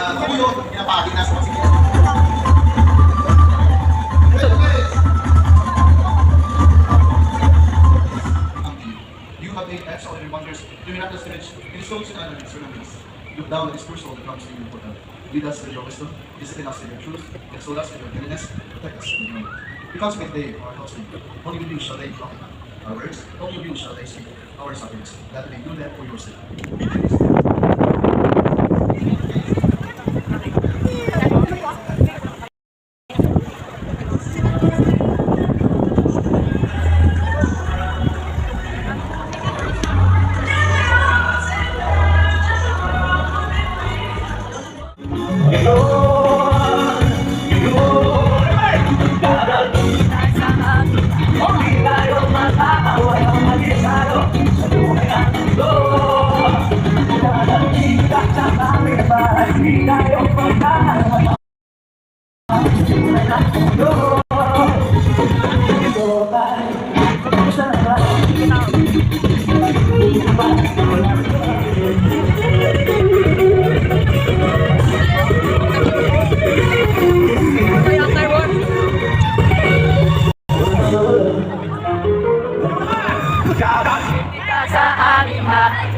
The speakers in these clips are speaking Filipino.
kabuyog, pinapahagi na sa pasigil. You have 8 extraordinary wonders. Do not discourage. It is so easy to analyze your memories. Look down at this crucial that comes to you important. Lead us with your wisdom, discipline us in your truth, exalt us in your holiness, protect us in your name. Because with day our thoughts with you. Only with you shall they profit our words, only with you shall they speak our sufferings, that they do that for your sake.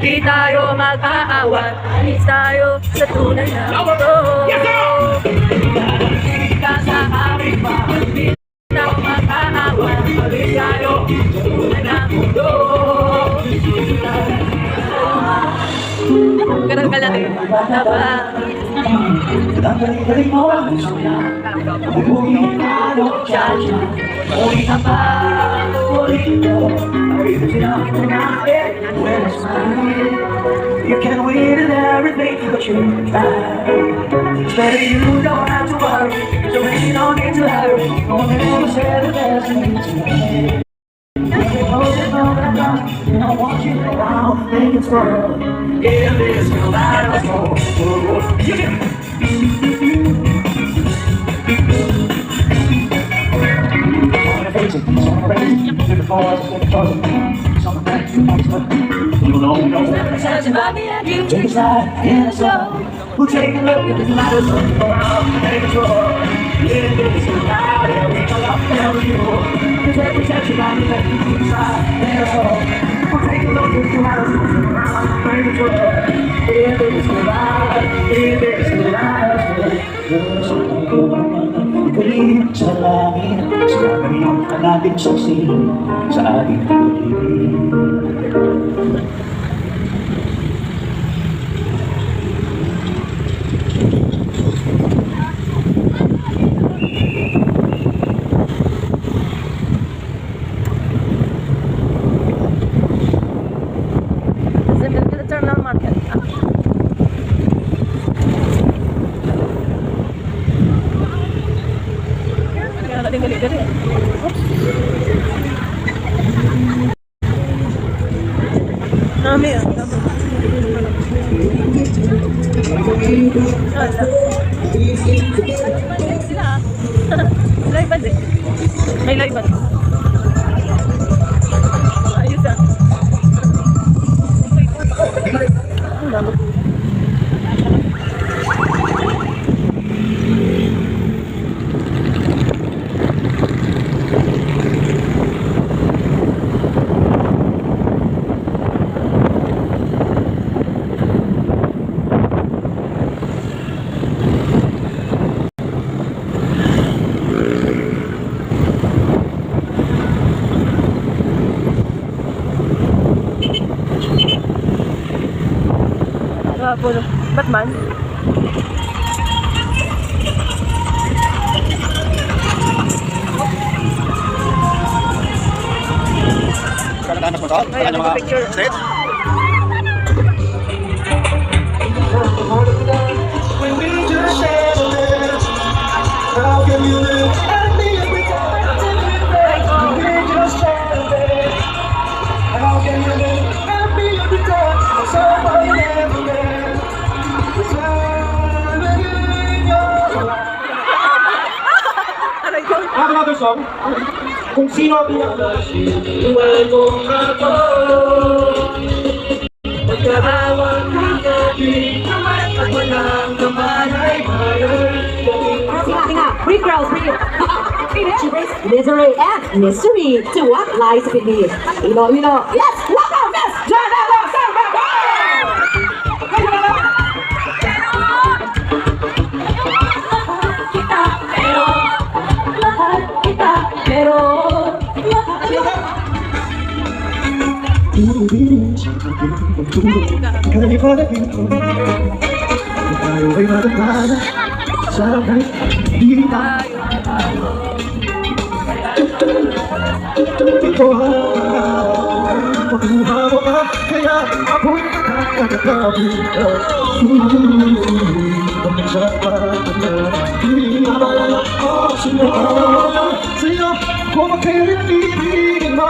Di tayo mag-aawat, alis tayo sa tunay na mundo. Di ka sa aking bahay, di tayo mag-aawat, alis tayo sa tunay na mundo. Ganun ka lang eh. Galing mo ang suya, bubuhin ka ng siya. Ulit ang pag-ulit mo, ay sinabi ko na when I smile. You can win and everything, but you can try. It's better you don't have to worry, so you don't need to hurry. No one ever said the best thing to me. I want you around, make it swirl. In this world I don't know. Take a slide in the snow. We'll take a look at this matter so around and control. In this world I don't know. There's every section on the left, take a slide in the snow. We'll take a look at this matter so around and control. In this world I don't know. Ikalim sa langit, sa ganyan ka natin saksi sa ating pag-ibig. The terminal market. Gali-gali. Nami ah. Sila ah. Live ba din? May live ba? Ayos ah. Ang dami. Batman. Kailangan mas masal? Kailangan mga state? When we just share the lives, how can you live and be every time? When we just share the lives, how can you live and be every time? Somebody never lives. Another song. Kung sino ang iwan mo ako, magkaawang kagabi, at walang kamara. Free girls, free. She brings misery and mystery to what lies beneath. Iloilo. Let's welcome Miss Dinagyang Festival! Tayo ay matagana sa kahit di tayo. Ito ang pagkuha mo ka, kaya ako'y nakakagabi. Bakit sa pagkakana, hindi naman ako sinagawa sa'yo kung magkairinig mo.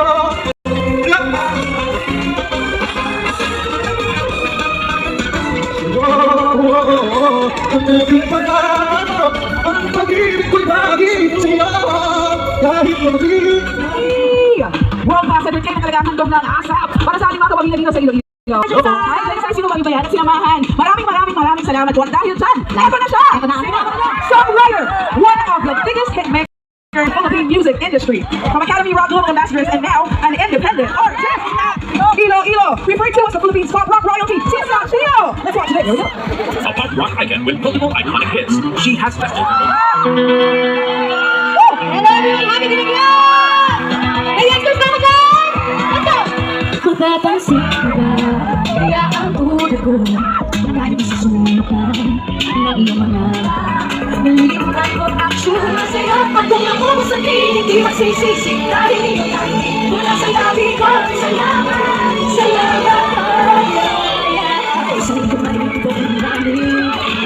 Ang naging pangarap, ang pag-ibig ko'y lagi siya kahit lumabig. World Class Entertainment talaga ang handog ng asap para sa ating mga kapamilya dito sa Iloilo. Ay, dahil sa sino kami bayan at sinamahan. Maraming salamat. At dahil dyan, eto na siya! Songwriter, one of the biggest hitmakers in the Philippine music industry. From Academy Rock Global Ambassadors and now an independent artist. Iloilo, referred to as the Philippines pop rock royalty. Let's watch this. A pop rock icon with multiple iconic hits. She has fested. Hello everyone, happy Dinagyang! Hey, let's go again! Let's go! Mapapansin ko ba, kaya ang ulo ko lagi susukan ng iyong mga nalimutan ko action sa'yo. Pag kung ako sa hindi magsisisi dahil iyong mula sa labi ko. Salamat sa iyong marinig ko ng dami.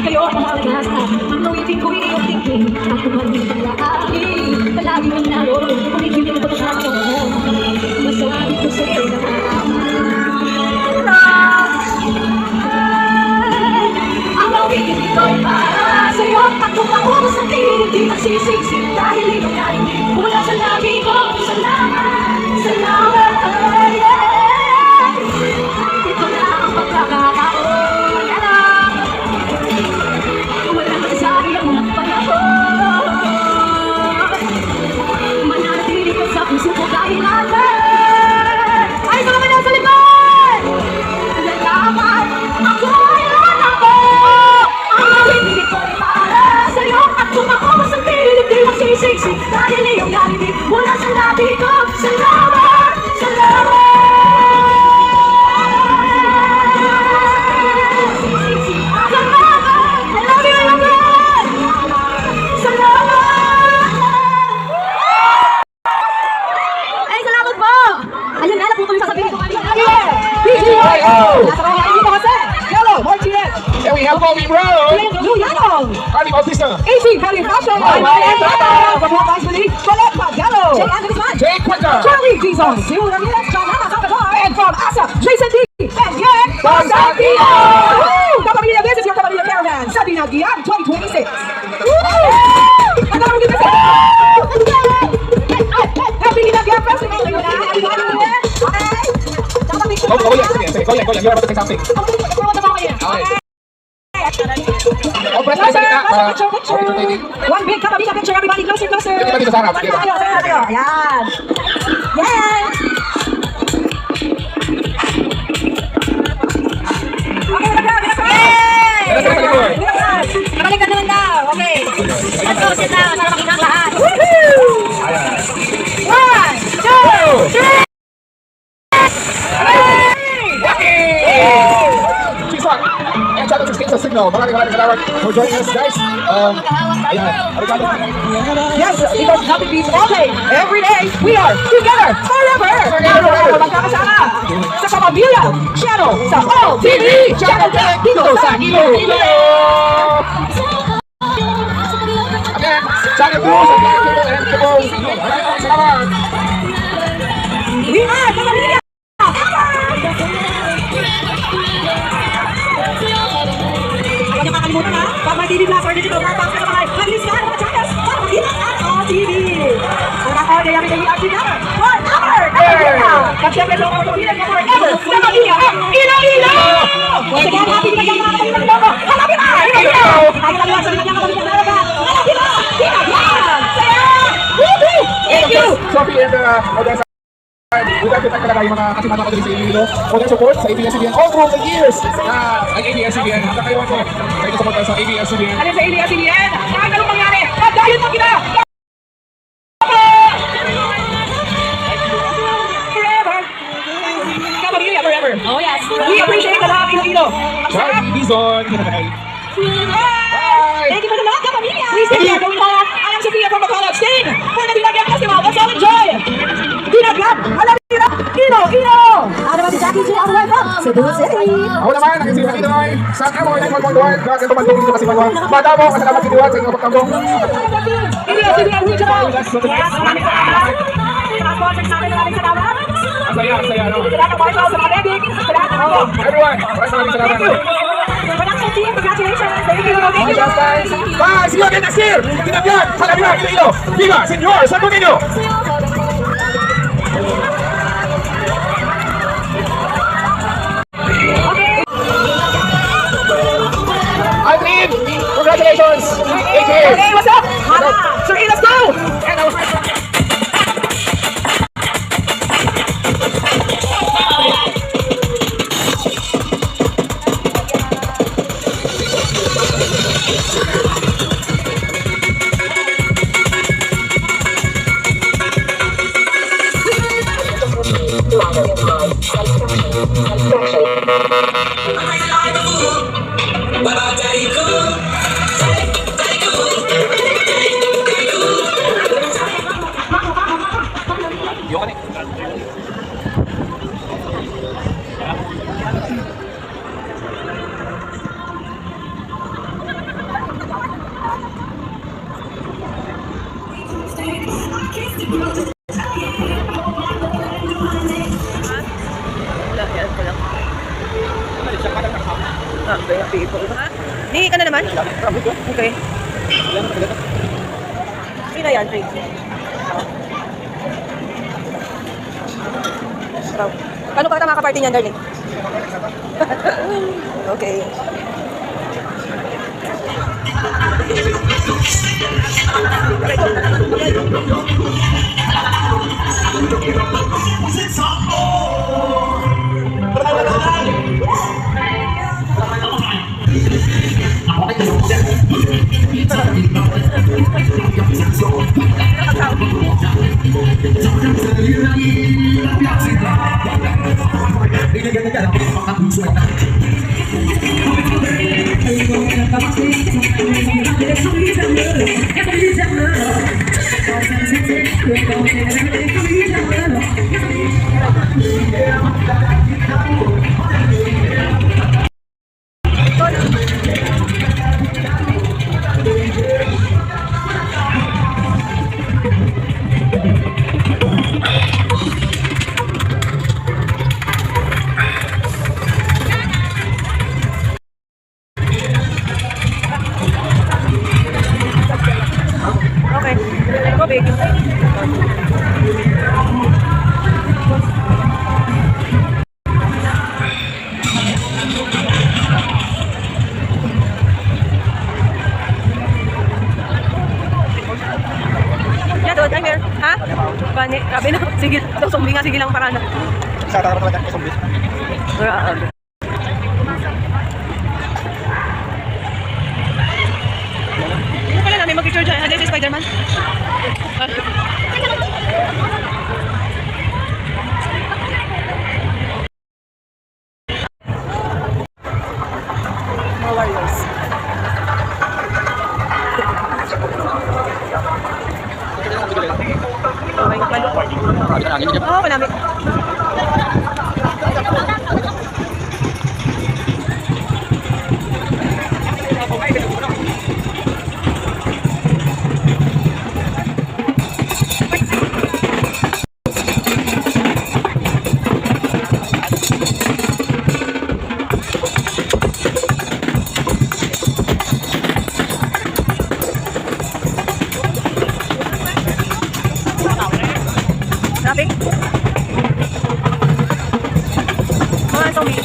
Kayo ang mahalagas at ang nawitin ko iyong thinking. Ako maraming palaagi, palagi mong naroon. Kumikilig ko na ako, masabi ko sa iyo na ang nawitin ito'y para sa'yo. At kung ako sa hindi magsisisi dahil iyong narinig mula sa labi ko. Salamat ito na ang pagkakataon. Wala ka sa iyong mga panahon. Manatili ka sa puso ko kahit natin. Ay, mga mga nasa likod! Nalaman ako ay ako. Ang nawitin ito'y para sa'yo. At kung ako sa pilit di magsisisi dahil iyong narinig mula sa labi ko. Salamat! And we have Bobby Brown, Carly Artista, AC, Carly Fashion, Jay Quicker, Charlie Dizon, and from ASA, Jason D, and Yang Santiago! Kapamilya, this is your Kapamilya Caravan sa Dinagyang 2026. Ang dami dito sa Happy Dinagyang Festival! Go ahead. You're about to say something. Okay. Press tayo sa gitna para entertaining. One big Kapamilya picture, everybody, closer. Dito sa harap. Sige. Tayo. Ayan. Yes! Okay, Nakalik ka naman daw. Okay. Let's go, sit down. Para makita ang lahat. One, two, three! And shout out to Steve sa Signal. Maraming salamat for joining us, guys. Yes, because nothing beats all day, every day. We are together forever. Magkakasama sa Kapamilya Channel sa All TV Channel 10 dito sa Iloilo. Again, Channel 2 sa Iloilo and Iqour. Salamat. We are Kapamilya. Huwag niyo kakalimutan ha, pag may TV Plus or digital broadcast ka naman ay mag-list ka ng mga channels para makita ang All TV. Kung ako, kaya may together forever! At syempre sa mga kapamilya niya forever na pamilya ang Iloilo! Sige, happy Dinagyang mga kapamilya niyo! Hanapin ba? Iloilo! Tayo lang sa Dinagyang kapamilya na talaga! Hanapin ba? Dinagyang! modern side. Bukan kita talaga yung mga kasimata ko din sa Iloilo. Modern support sa ABS-CBN all through the years na ang ABS-CBN. Hanggang kayo ako sa ito support sa ABS-CBN. Alin sa ABS-CBN? Kahit anong mangyari, dahil mo kita! Forever! Kapamilya forever! Oh yes! We appreciate the love, Iloilo! Charlie Dizon! Thank you for the love, kapamilya! Please take care, gawin mo ang Sophia from Bacolod. Stay for the Dinagyang Festival. Let's all enjoy! Dinagyang! Alam niyo! Ino! Ano ba si Jackie G ang welcome? Cebu City! Ako naman, ang isip na Pinoy sa Iqour 911. Grabe ito mandungin dito kasi Manuel. Bata mo, kasalamat kiniwan sa inyong pagkambong. ABS-CBN Regional! Yes, maraming salamat! Mga sponsors natin, maraming salamat! Ang saya, no? Salamat ang Marshall, sa mga medic! Salamat ako! Everyone, maraming salamat. Production team, congratulations! Thank you! Thank you! Guys, bye! See you again next year! Dinagyang, Palladium, Iloilo! Viva, Senyor, San Domingo! Aldrin, congratulations! 8 years! Okay, what's up? Sir, let's go! And our friend. Hindi ka na naman? Okay. Sino yan, Trey? Paano ka makaparty niyan, darling? Okay. Okay. Yeah, doon, I'm here. Ha? Bani, grabe na. Sige, itong zombie nga, sige lang para na. Sa tara talaga sa zombie. Ano pala namin mag-picture dyan? Hali si Spider-Man? Mga warriors. Okay, balo. Oo, panamit. Traffic? Mga zombie.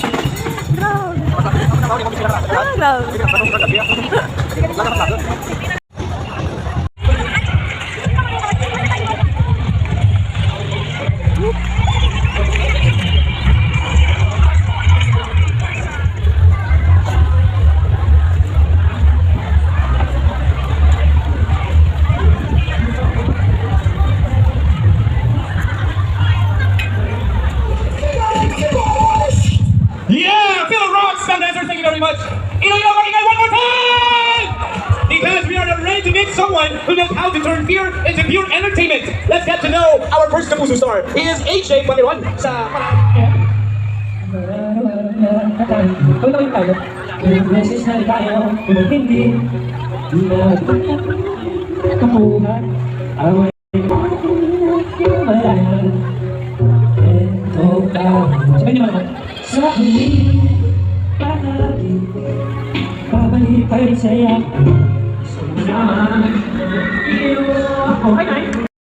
someone who knows how to turn fear into pure entertainment. Let's get to know our first Kapuso star. He is AJ Paniron sa Ikaw na yung pilot. Ilang beses na tayo, kung hindi, di na kapuhan. Away malayan. Ito ka. Sabi niyo naman. Sa huli, palagi, babalik kayo saya. Sumunod. Iyo ako. Hi,